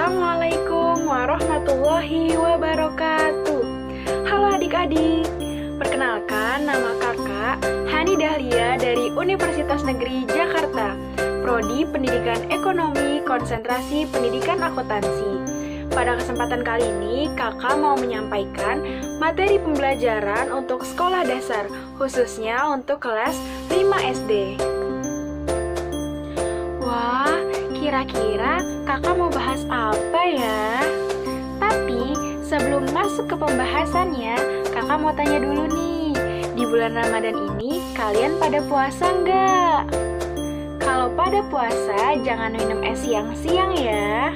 Assalamualaikum warahmatullahi wabarakatuh. Halo adik-adik, perkenalkan nama kakak Hani Dahlia dari Universitas Negeri Jakarta, Prodi Pendidikan Ekonomi Konsentrasi Pendidikan Akuntansi. Pada kesempatan kali ini, kakak mau menyampaikan materi pembelajaran untuk sekolah dasar, khususnya untuk kelas 5 SD. Wah, kira-kira kakak mau bahas apa ya? Tapi sebelum masuk ke pembahasannya, kakak mau tanya dulu nih, di bulan Ramadan ini kalian pada puasa nggak? Kalau pada puasa, jangan minum es siang-siang ya.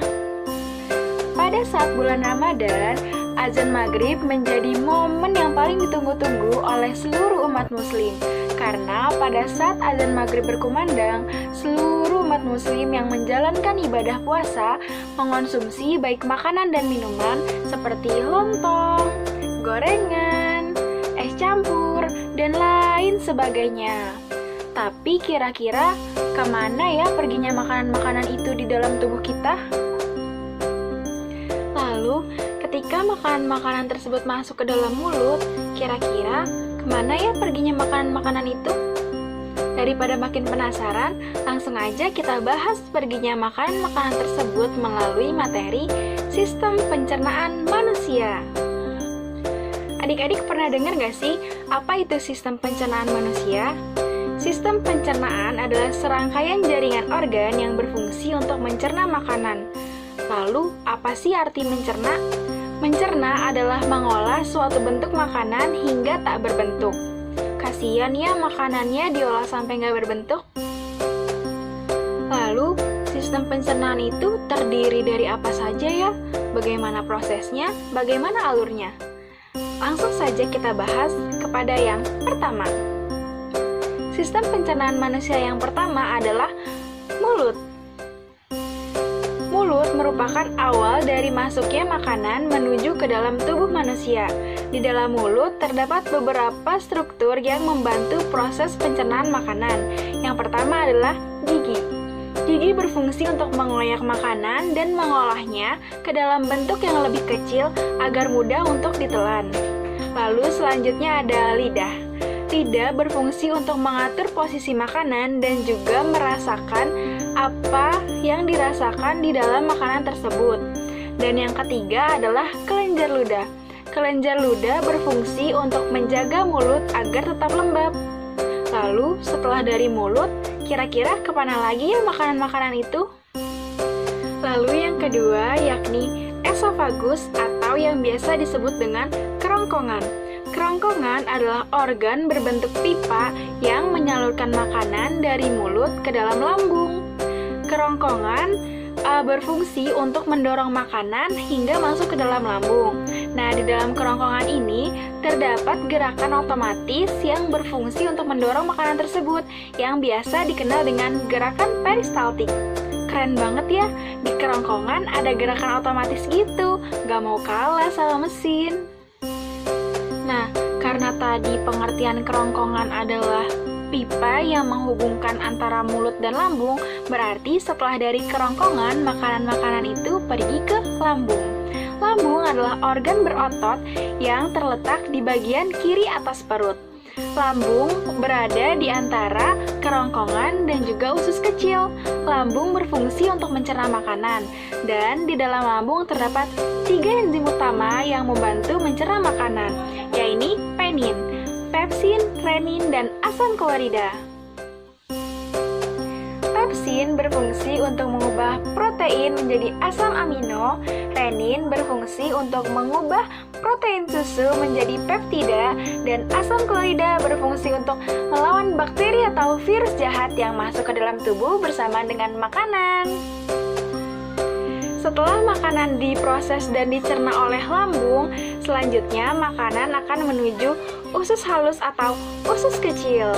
Pada saat bulan Ramadan, azan maghrib menjadi momen yang paling ditunggu-tunggu oleh seluruh umat muslim. Karena pada saat azan maghrib berkumandang, seluruh umat muslim yang menjalankan ibadah puasa mengonsumsi baik makanan dan minuman seperti lontong, gorengan, es campur, dan lain sebagainya. Tapi kira-kira kemana ya perginya makanan-makanan itu di dalam tubuh kita? Lalu, ketika makanan-makanan tersebut masuk ke dalam mulut, kira-kira kemana ya perginya makanan-makanan itu? Daripada makin penasaran, langsung aja kita bahas perginya makanan-makanan tersebut melalui materi sistem pencernaan manusia. Adik-adik pernah dengar gak sih apa itu sistem pencernaan manusia? Sistem pencernaan adalah serangkaian jaringan organ yang berfungsi untuk mencerna makanan. Lalu, apa sih arti mencerna? Mencerna adalah mengolah suatu bentuk makanan hingga tak berbentuk. Kasian ya makanannya diolah sampai nggak berbentuk. Lalu, sistem pencernaan itu terdiri dari apa saja ya? Bagaimana prosesnya? Bagaimana alurnya? Langsung saja kita bahas kepada yang pertama. Sistem pencernaan manusia yang pertama adalah mulut. Mulut merupakan awal dari masuknya makanan menuju ke dalam tubuh manusia. Di dalam mulut terdapat beberapa struktur yang membantu proses pencernaan makanan. Yang pertama adalah gigi. Gigi berfungsi untuk mengoyak makanan dan mengolahnya ke dalam bentuk yang lebih kecil agar mudah untuk ditelan. Lalu selanjutnya ada lidah. Lidah berfungsi untuk mengatur posisi makanan dan juga merasakan apa yang dirasakan di dalam makanan tersebut. Dan yang ketiga adalah kelenjar ludah. Kelenjar ludah berfungsi untuk menjaga mulut agar tetap lembab. Lalu setelah dari mulut, kira-kira kemana lagi ya makanan-makanan itu? Lalu yang kedua yakni esofagus atau yang biasa disebut dengan kerongkongan. Kerongkongan adalah organ berbentuk pipa yang menyalurkan makanan dari mulut ke dalam lambung. Kerongkongan berfungsi untuk mendorong makanan hingga masuk ke dalam lambung. Nah, di dalam kerongkongan ini terdapat gerakan otomatis yang berfungsi untuk mendorong makanan tersebut yang biasa dikenal dengan gerakan peristaltik. Keren banget ya, di kerongkongan ada gerakan otomatis gitu, gak mau kalah sama mesin. Nah, karena tadi pengertian kerongkongan adalah pipa yang menghubungkan antara mulut dan lambung, berarti setelah dari kerongkongan, makanan-makanan itu pergi ke lambung. Lambung adalah organ berotot yang terletak di bagian kiri atas perut. Lambung berada di antara kerongkongan dan juga usus kecil. Lambung berfungsi untuk mencerna makanan, dan di dalam lambung terdapat 3 enzim utama yang membantu mencerna makanan, yaitu penin, pepsin, renin, dan asam klorida. Pepsin berfungsi untuk mengubah protein menjadi asam amino, renin berfungsi untuk mengubah protein susu menjadi peptida, dan asam klorida berfungsi untuk melawan bakteri atau virus jahat yang masuk ke dalam tubuh bersama dengan makanan. Setelah makanan diproses dan dicerna oleh lambung, selanjutnya makanan akan menuju usus halus atau usus kecil.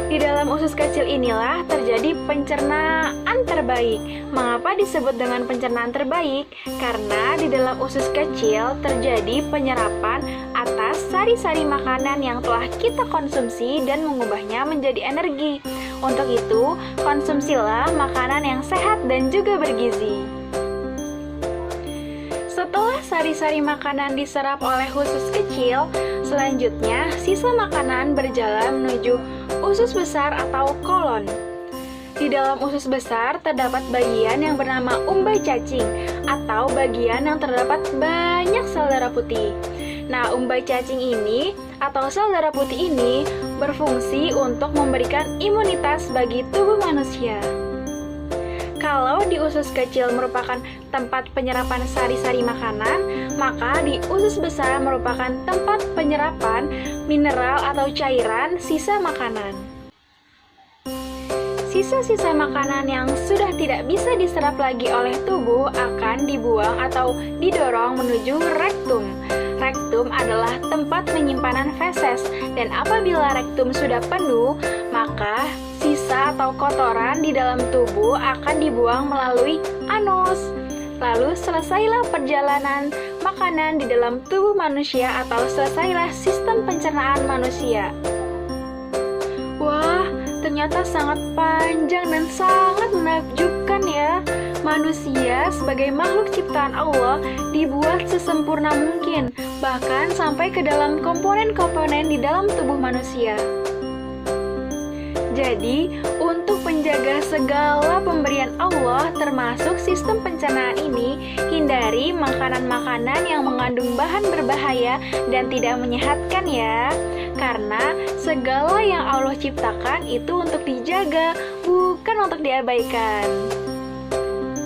Di dalam usus kecil inilah terjadi pencernaan terbaik. Mengapa disebut dengan pencernaan terbaik? Karena di dalam usus kecil terjadi penyerapan atas sari-sari makanan yang telah kita konsumsi dan mengubahnya menjadi energi. Untuk itu, konsumsilah makanan yang sehat dan juga bergizi. sari-sari makanan diserap oleh usus kecil, selanjutnya sisa makanan berjalan menuju usus besar atau kolon. Di dalam usus besar terdapat bagian yang bernama umbai cacing atau bagian yang terdapat banyak sel darah putih. Nah, umbai cacing ini atau sel darah putih ini berfungsi untuk memberikan imunitas bagi tubuh manusia. Kalau di usus kecil merupakan tempat penyerapan sari-sari makanan, maka di usus besar merupakan tempat penyerapan mineral atau cairan sisa makanan. Sisa-sisa makanan yang sudah tidak bisa diserap lagi oleh tubuh akan dibuang atau didorong menuju rektum. Rektum adalah tempat penyimpanan feses, dan apabila rektum sudah penuh, maka sisa atau kotoran di dalam tubuh akan dibuang melalui anus. Lalu selesailah perjalanan makanan di dalam tubuh manusia atau selesailah sistem pencernaan manusia. Wah, ternyata sangat panjang dan sangat menakjubkan ya. Manusia sebagai makhluk ciptaan Allah dibuat sesempurna mungkin, bahkan sampai ke dalam komponen-komponen di dalam tubuh manusia. Jadi, untuk menjaga segala pemberian Allah termasuk sistem pencernaan ini, hindari makanan-makanan yang mengandung bahan berbahaya dan tidak menyehatkan ya. Karena segala yang Allah ciptakan itu untuk dijaga, bukan untuk diabaikan.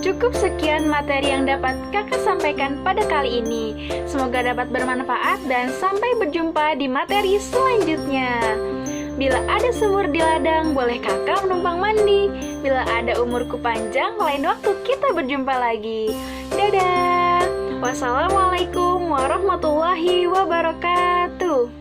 Cukup sekian materi yang dapat kakak sampaikan pada kali ini. Semoga dapat bermanfaat dan sampai berjumpa di materi selanjutnya. Bila ada sumur di ladang, boleh kakak menumpang mandi. Bila ada umurku panjang, lain waktu kita berjumpa lagi. Dadah. Wassalamualaikum warahmatullahi wabarakatuh.